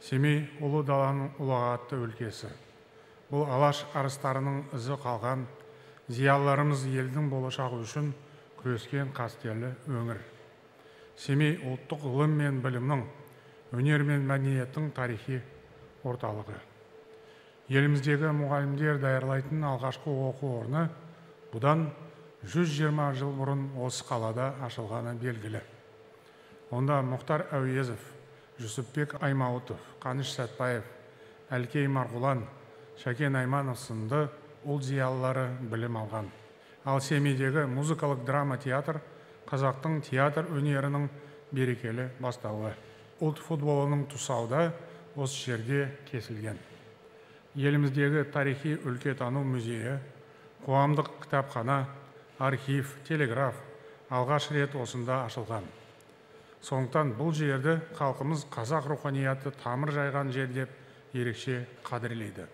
Семей ұлы даланың ұлағатты өлкесі. Бұл алаш арыстарының ізі қалған, зиялыларымыз елдің болашағы үшін күрескен қастерлі өңір. Семей ұлттық ғылым мен білімнің, өнер мен мәдениеттің тарихи орталығы. Еліміздегі мұғалімдер даярлайтын алғашқы оқу орны бұдан 120 жыл бұрын осы қалада ашылғаны белгілі. Онда Мұхтар Әуезов, Жүсіпбек Аймауытов, Қаныш Сәтбаев, Әлкей Марғұлан, Шәкен Айманов сынды ұлт зиялылары білім алған. Ал Семейдегі музыкалық драма театр қазақтың театр өнерінің берекелі бастауы. Ұлт футболының тұсауда осы жерде кесілген. Еліміздегі тарихи өлкетану музейі, қоғамдық кітапхана, архив, телеграф алғаш рет осында ашылған. Сондықтан бұл жерді халқымыз қазақ руханияты тамыр жайған жер деп ерекше қадірлейді.